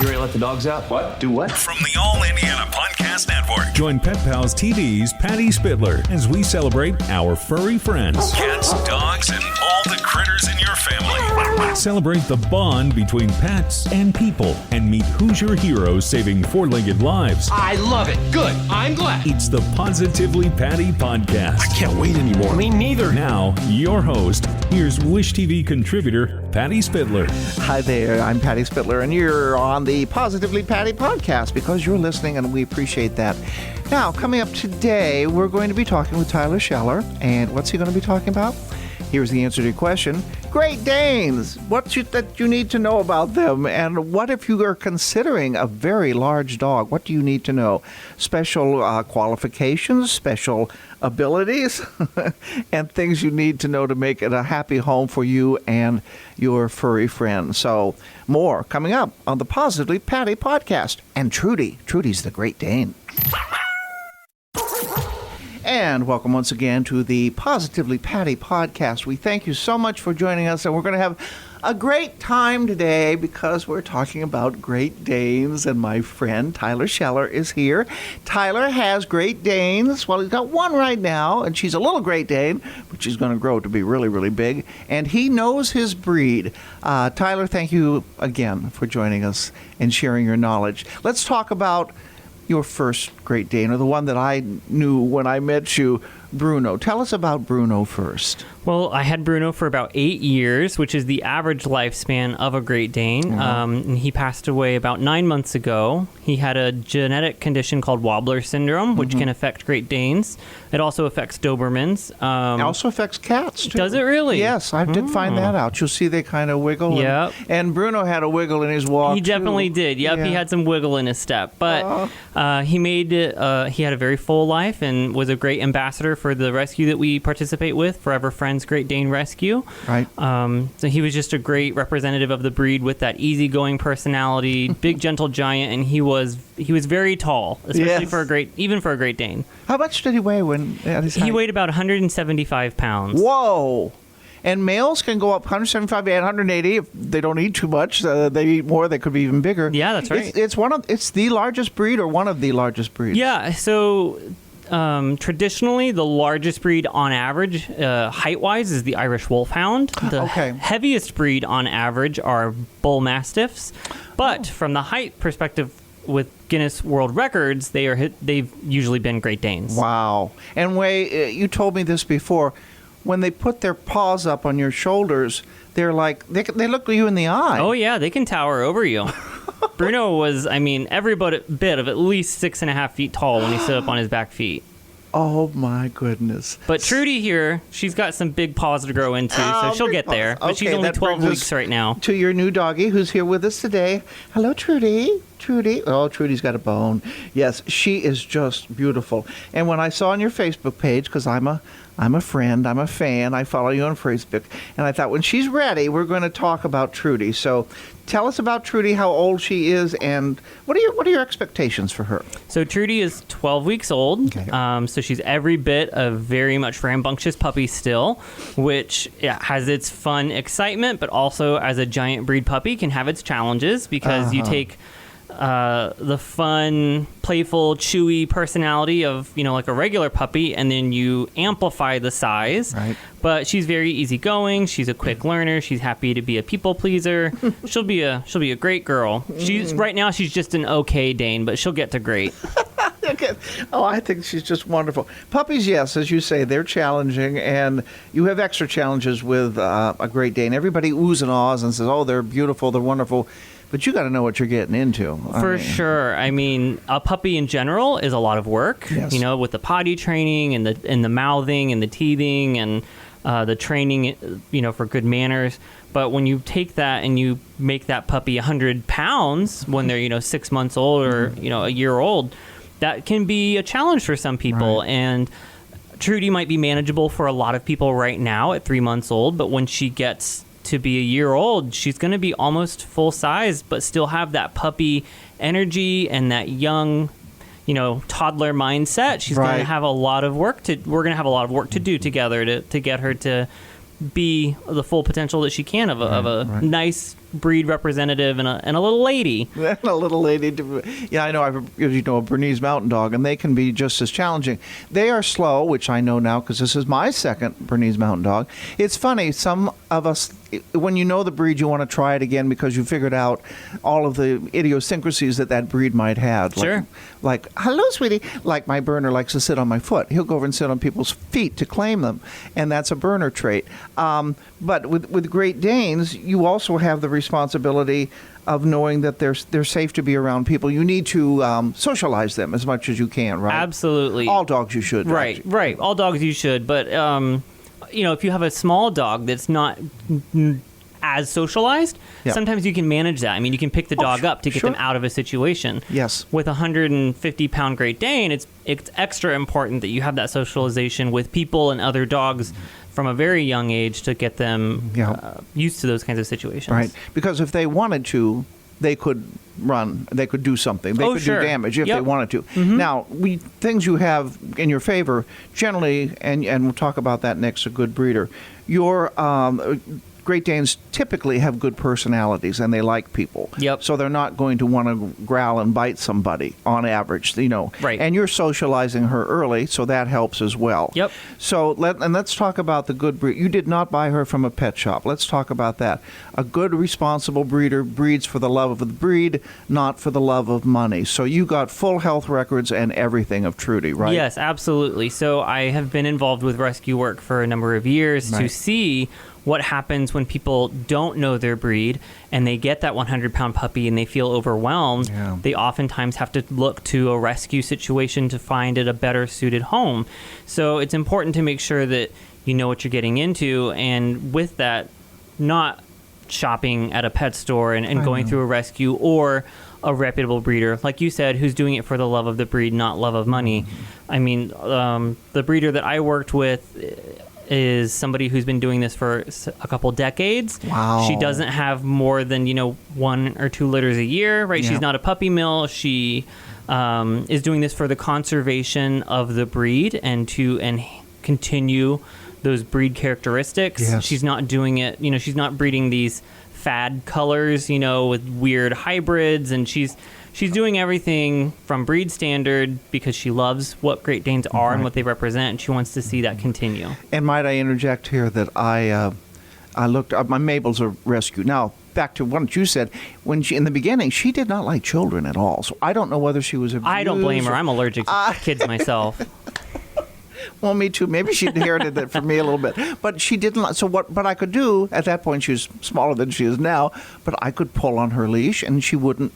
You ready to let the dogs out? What? Do what? From the All Indiana Podcast Network. Join Pet Pals TV's Patty Spitler as we celebrate our furry friends. Cats, dogs, and all the critters in your family. Celebrate the bond between pets and people and meet Hoosier heroes saving four-legged lives. I love it. Good. I'm glad. It's the Positively Patty podcast. I can't wait anymore. Me neither. Now, your host, here's Wish TV contributor, Patty Spitler. Hi there, I'm Patty Spitler, and you're on the Positively Patty podcast because you're listening, and we appreciate that. Now, coming up today, we're going to be talking with Tyler Sheller, and what's he going to be talking about? Here's the answer to your question. Great Danes! What that you need to know about them, and what if you are considering a very large dog? What do you need to know? Special qualifications, special abilities, and things you need to know to make it a happy home for you and your furry friend. So, more coming up on the Positively Patty podcast. And Trudy's the Great Dane. And welcome once again to the Positively Patty podcast. We thank you so much for joining us, and we're going to have a great time today because we're talking about Great Danes, and my friend Tyler Sheller is here. Tyler has Great Danes. Well, he's got one right now, and she's a little Great Dane, but she's going to grow to be really, really big, and he knows his breed. Tyler, thank you again for joining us and sharing your knowledge. Let's talk about your first Great Dane, or the one that I knew when I met you, Bruno. Tell us about Bruno first. Well, I had Bruno for about 8 years, which is the average lifespan of a Great Dane. And he passed away about 9 months ago. He had a genetic condition called Wobbler syndrome, which can affect Great Danes. It also affects Dobermans. It also affects cats, too. Does it really? Yes, I did find that out. You'll see they kind of wiggle. Yep. And Bruno had a wiggle in his walk, He definitely did. Yep, he had some wiggle in his step. But he made it, he had a very full life and was a great ambassador for the rescue that we participate with, Forever Friends Great Dane Rescue. Right. So he was just a great representative of the breed with that easygoing personality, big gentle giant, and he was very tall, especially for a Great Dane. How much did he weigh when at his height? He weighed about 175 pounds. Whoa! And males can go up 175 and 180 if they don't eat too much. They eat more, they could be even bigger. Yeah, that's right. It's the largest breed, or one of the largest breeds. Yeah, so traditionally, the largest breed on average, height-wise, is the Irish Wolfhound. The heaviest breed on average are Bull Mastiffs. But from the height perspective, with Guinness World Records, they've usually been Great Danes. Wow. And you told me this before. When they put their paws up on your shoulders, they're like, they look you in the eye. Oh, yeah, they can tower over you. Bruno was, every bit of at least 6.5 feet tall when he stood up on his back feet. Oh, my goodness. But Trudy here, she's got some big paws to grow into, so she'll get there. But she's only 12 weeks right now. To your new doggie who's here with us today. Hello, Trudy. Trudy. Oh, Trudy's got a bone. Yes, she is just beautiful. And when I saw on your Facebook page, because I'm a friend, I'm a fan, I follow you on Facebook, and I thought when she's ready, we're going to talk about Trudy. So tell us about Trudy, how old she is, and what are your expectations for her? So Trudy is 12 weeks old, so she's every bit a very much rambunctious puppy still, which has its fun excitement, but also as a giant breed puppy can have its challenges because you take the fun, playful, chewy personality of, like a regular puppy, and then you amplify the size. Right. But she's very easygoing. She's a quick learner. She's happy to be a people pleaser. She'll be a great girl. Right now she's just an okay Dane, but she'll get to great. Oh, I think she's just wonderful. Puppies, yes, as you say, they're challenging, and you have extra challenges with a Great Dane. Everybody oohs and ahs and says, oh, they're beautiful, they're wonderful. But you got to know what you're getting into. For sure. a puppy in general is a lot of work. Yes. With the potty training and the mouthing and the teething and the training, for good manners. But when you take that and you make that puppy 100 pounds when they're 6 months old or a year old, that can be a challenge for some people. Right. And Trudy might be manageable for a lot of people right now at 3 months old, but when she gets to be a year old, she's going to be almost full size, but still have that puppy energy and that young, toddler mindset. She's going to have a lot of work we're going to have a lot of work to do together to get her to be the full potential that she can of a nice, breed representative and a little lady. And a little lady. Yeah, I know. A Bernese Mountain Dog, and they can be just as challenging. They are slow, which I know now because this is my second Bernese Mountain Dog. It's funny. Some of us, when you know the breed, you want to try it again because you figured out all of the idiosyncrasies that breed might have. Sure. Like, hello, sweetie. Like my Berner likes to sit on my foot. He'll go over and sit on people's feet to claim them, and that's a Berner trait. But with Great Danes, you also have the responsibility of knowing that they're safe to be around people. You need to socialize them as much as you can, right? Absolutely. All dogs you should. Right, actually. right. All dogs you should. But, if you have a small dog that's not as socialized, Yep. sometimes you can manage that. I mean, you can pick the dog up to get sure. them out of a situation. Yes. With a 150-pound Great Dane, it's extra important that you have that socialization with people and other dogs from a very young age to get them used to those kinds of situations. Right. Because if they wanted to, they could run. They could do something. They could sure. do damage if Yep. they wanted to. Mm-hmm. Now, things you have in your favor, generally, and we'll talk about that next, a good breeder, your Great Danes typically have good personalities and they like people. Yep. So they're not going to want to growl and bite somebody on average, Right. And you're socializing her early, so that helps as well. Yep. So let's talk about the good breed. You did not buy her from a pet shop. Let's talk about that. A good, responsible breeder breeds for the love of the breed, not for the love of money. So you got full health records and everything of Trudy, right? Yes, absolutely. So I have been involved with rescue work for a number of years to see what happens when people don't know their breed and they get that 100-pound puppy and they feel overwhelmed. Yeah. They oftentimes have to look to a rescue situation to find it a better suited home. So it's important to make sure that you know what you're getting into, and with that, not shopping at a pet store and going through a rescue or a reputable breeder, like you said, who's doing it for the love of the breed, not love of money. I mean, the breeder that I worked with is somebody who's been doing this for a couple decades. Wow. She doesn't have more than 1 or 2 litters a year, right? Yeah. She's not a puppy mill. She is doing this for the conservation of the breed and to continue those breed characteristics. Yes. She's not doing it, she's not breeding these fad colors, with weird hybrids, and she's doing everything from breed standard because she loves what Great Danes are and what they represent, and she wants to see that continue. And might I interject here that I looked up, my Mabel's a rescue. Now, back to what you said, when in the beginning, she did not like children at all. So I don't know whether she was abused. I don't blame her. I'm allergic to kids myself. Well, me too. Maybe she inherited it from me a little bit. But she didn't. So but I could do, at that point, she was smaller than she is now, but I could pull on her leash and she wouldn't,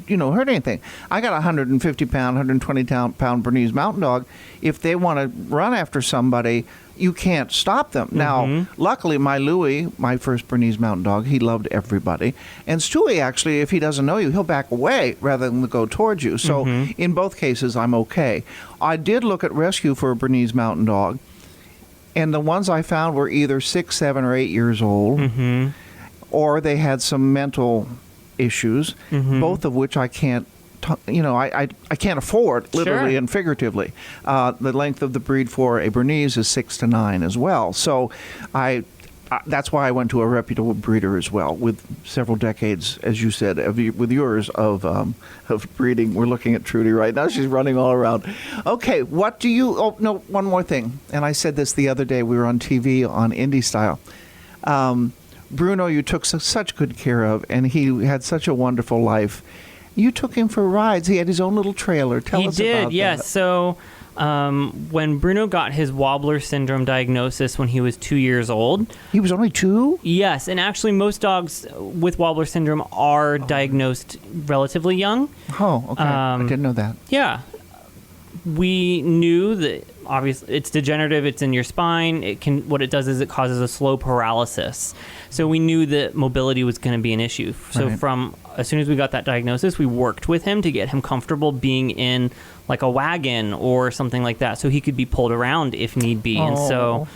hurt anything. I got a 150-pound, 120-pound Bernese Mountain Dog. If they want to run after somebody, you can't stop them. Now, luckily, my Louie, my first Bernese Mountain Dog, he loved everybody. And Stewie, actually, if he doesn't know you, he'll back away rather than go towards you. So in both cases, I'm okay. I did look at rescue for a Bernese Mountain Dog, and the ones I found were either 6, 7, or 8 years old, or they had some mental issues, both of which I can't, I can't afford, literally and figuratively. The length of the breed for a Bernese is 6 to 9 as well. So that's why I went to a reputable breeder as well, with several decades, as you said, with yours of breeding. We're looking at Trudy right now. She's running all around. Okay, what do you... Oh, no, one more thing. And I said this the other day. We were on TV on Indie Style. Bruno, you took such good care of, and he had such a wonderful life. You took him for rides. He had his own little trailer. Tell us about that. He did, yes. So when Bruno got his wobbler syndrome diagnosis when he was 2 years old. He was only 2? Yes, and actually most dogs with wobbler syndrome are diagnosed relatively young. Oh, okay. I didn't know that. Yeah. We knew that obviously it's degenerative, it's in your spine. What it does is it causes a slow paralysis. So we knew that mobility was going to be an issue. So from as soon as we got that diagnosis, we worked with him to get him comfortable being in like a wagon or something like that so he could be pulled around if need be. And so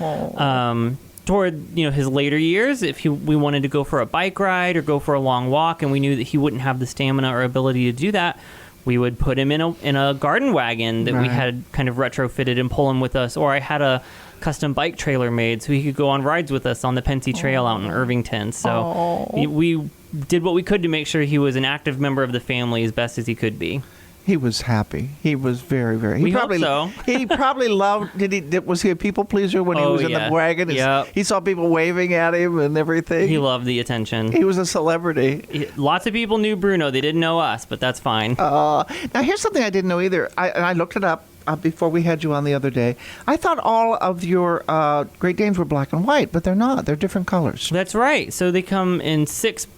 toward his later years, if we wanted to go for a bike ride or go for a long walk and we knew that he wouldn't have the stamina or ability to do that, we would put him in a garden wagon that we had kind of retrofitted and pull him with us. Or I had a custom bike trailer made so he could go on rides with us on the Pensy Trail out in Irvington. So we did what we could to make sure he was an active member of the family as best as he could be. He was happy. He was very, very. We hope so. He probably loved. Was he a people pleaser when he was in the wagon? Yep. He saw people waving at him and everything. He loved the attention. He was a celebrity. Lots of people knew Bruno. They didn't know us, but that's fine. Now here's something I didn't know either. I looked it up before we had you on the other day. I thought all of your Great Danes were black and white, but they're not. They're different colors. That's right. So they come in 6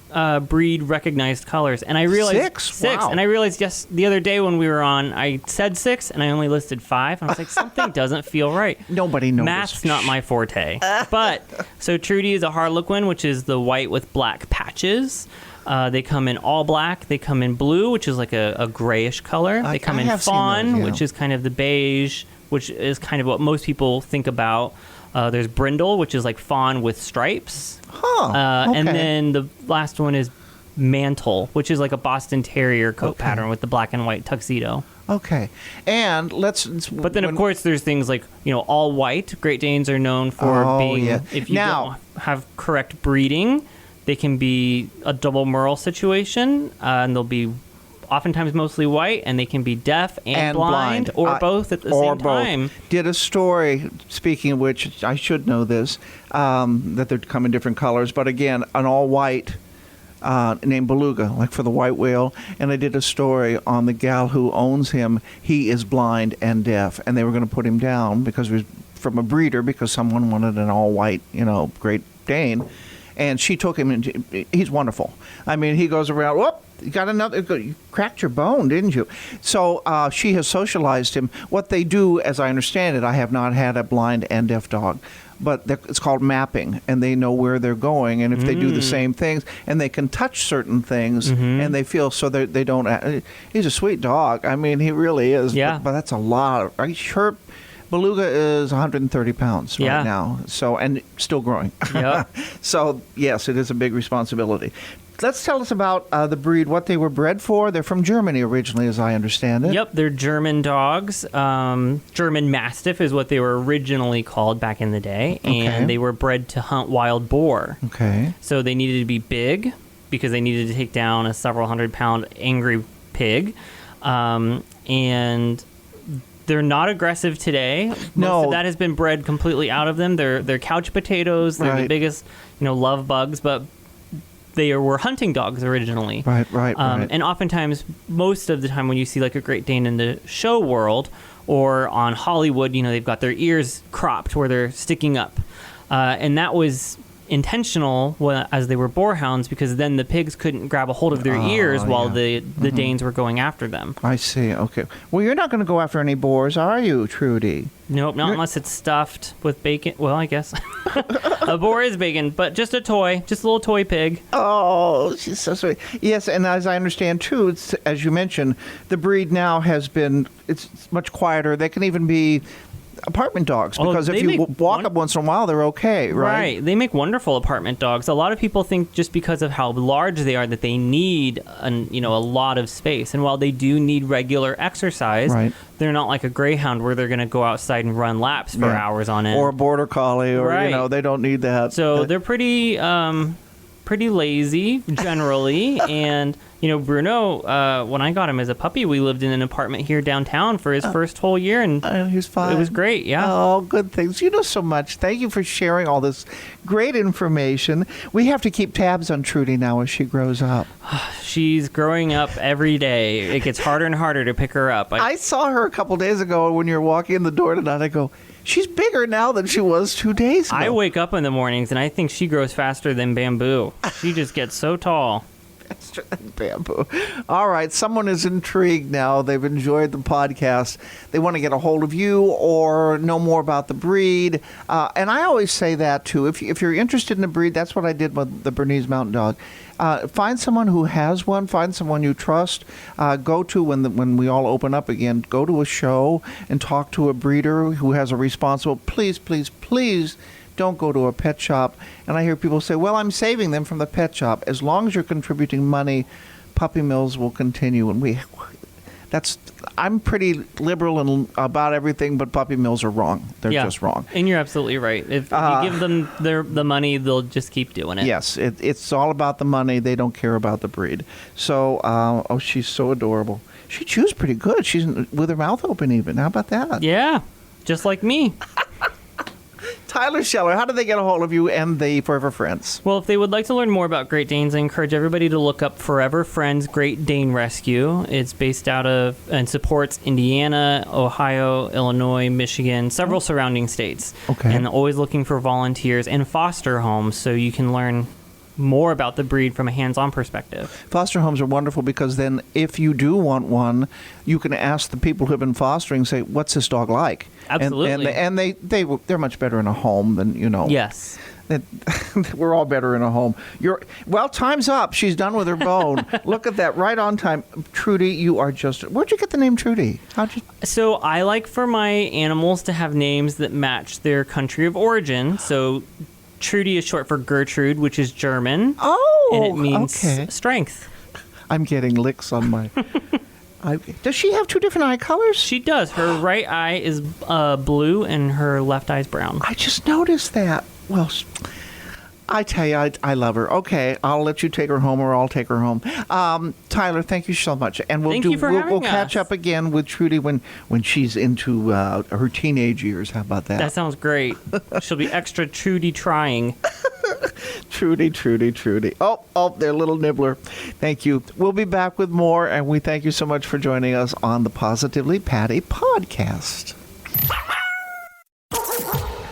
breed recognized colors, and I realized 6. Wow. And I realized just the other day when we were on, I said 6 and I only listed 5, and I was like, something doesn't feel right. Nobody knows. Math's not my forte. But so Trudy is a Harlequin, which is the white with black patches. They come in all black. They come in blue, which is like a grayish color. They come in fawn, which is kind of the beige, which is kind of what most people think about. There's brindle, which is like fawn with stripes. Okay. And then the last one is mantle, which is like a Boston Terrier coat pattern with the black and white tuxedo. Okay. And But then, of course, there's things like, all white. Great Danes are known for being, if you don't have correct breeding, they can be a double merle situation, and they'll be oftentimes mostly white, and they can be deaf and blind, or both at the same time. Did a story, speaking of which, I should know this, that they come in different colors, but again, an all-white named Beluga, like for the white whale, and I did a story on the gal who owns him. He is blind and deaf, and they were going to put him down because he was from a breeder, because someone wanted an all-white, Great Dane. And she took him, and he's wonderful. I mean, he goes around, whoop, you got another, you cracked your bone, didn't you? So she has socialized him. What they do, as I understand it, I have not had a blind and deaf dog, but it's called mapping, and they know where they're going, and if they do the same things, and they can touch certain things, and they feel so they don't. He's a sweet dog. I mean, he really is. Yeah. But that's a lot. Are you sure? Beluga is 130 pounds right now, and still growing. Yep. So, yes, it is a big responsibility. Let's tell us about the breed, what they were bred for. They're from Germany originally, as I understand it. Yep, they're German dogs. German Mastiff is what they were originally called back in the day, and they were bred to hunt wild boar. Okay. So they needed to be big because they needed to take down a several 100-pound angry pig, and they're not aggressive today. Most of that has been bred completely out of them. They're couch potatoes. They're the biggest, love bugs, but they were hunting dogs originally. Right. And oftentimes, most of the time when you see like a Great Dane in the show world or on Hollywood, they've got their ears cropped where they're sticking up. And that was intentional as they were boarhounds, because then the pigs couldn't grab a hold of their ears while the Danes were going after them. I see. Okay. Well, you're not going to go after any boars, are you, Trudy? Nope, not unless it's stuffed with bacon. Well, I guess a boar is bacon, but just a toy, just a little toy pig. Oh, she's so sweet. Yes, and as I understand too, as you mentioned, the breed now it's much quieter. They can even be apartment dogs, because if you walk up once in a while, they're okay, right? Right. They make wonderful apartment dogs. A lot of people think just because of how large they are that they need a lot of space. And while they do need regular exercise, they're not like a greyhound where they're going to go outside and run laps for hours on end. Or a border collie, or they don't need that. So they're pretty lazy generally. And Bruno, when I got him as a puppy, we lived in an apartment here downtown for his first whole year, and he was fine. It was great. Yeah. Oh, good things. You know so much. Thank you for sharing all this great information. We have to keep tabs on Trudy now as she grows up. She's growing up every day. It gets harder and harder to pick her up. I saw her a couple days ago when you were walking in the door tonight. I go, she's bigger now than she was 2 days ago. I wake up in the mornings and I think she grows faster than Bamboo. She just gets so tall. Faster than Bamboo. All right, someone is intrigued now. They've enjoyed the podcast. They want to get a hold of you or know more about the breed. And I always say that, too. If you're interested in the breed, that's what I did with the Bernese Mountain Dog. Find someone who has one. Find someone you trust. Go to, when we all open up again, go to a show and talk to a breeder who has a responsible. Please, please, please don't go to a pet shop. And I hear people say, well, I'm saving them from the pet shop. As long as you're contributing money, puppy mills will continue. And I'm pretty liberal about everything, but puppy mills are wrong. They're just wrong. And you're absolutely right. If you give them the money, they'll just keep doing it. Yes, it's all about the money. They don't care about the breed. So, she's so adorable. She chews pretty good. She's with her mouth open even. How about that? Yeah, just like me. Tyler Sheller, how do they get a hold of you and the Forever Friends? Well, if they would like to learn more about Great Danes, I encourage everybody to look up Forever Friends Great Dane Rescue. It's based out of and supports Indiana, Ohio, Illinois, Michigan, several surrounding states. Okay. And always looking for volunteers and foster homes so you can learn more about the breed from a hands-on perspective. Foster homes are wonderful because then if you do want one, you can ask the people who have been fostering, say, what's this dog like? Absolutely. And they're much better in a home than, Yes. We're all better in a home. Well, time's up. She's done with her bone. Look at that, right on time. Trudy, you are just... Where'd you get the name Trudy? So I like for my animals to have names that match their country of origin. So Trudy is short for Gertrude, which is German. Oh, and it means okay. Strength. I'm getting licks on my... Does she have two different eye colors? She does. Her right eye is blue and her left eye is brown. I just noticed that. Well, I tell you, I love her. Okay, I'll let you take her home, or I'll take her home. Tyler, thank you so much, and we'll catch up again with Trudy when she's into her teenage years. How about that? That sounds great. She'll be extra Trudy trying. Trudy. Oh, their little nibbler. Thank you. We'll be back with more, and we thank you so much for joining us on the Positively Patty podcast.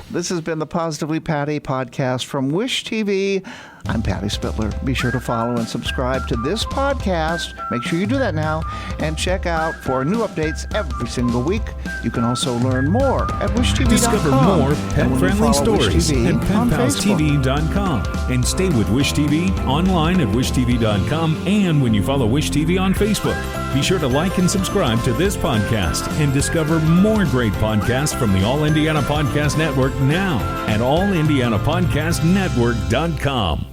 This has been the Positively Patty podcast from Wish TV. I'm Patty Spitler. Be sure to follow and subscribe to this podcast. Make sure you do that now. And check out for new updates every single week. You can also learn more at wishtv.com. Discover more pet-friendly stories at petpalstv.com. And stay with Wish TV online at wishtv.com and when you follow Wish TV on Facebook. Be sure to like and subscribe to this podcast and discover more great podcasts from the All Indiana Podcast Network now at allindianapodcastnetwork.com.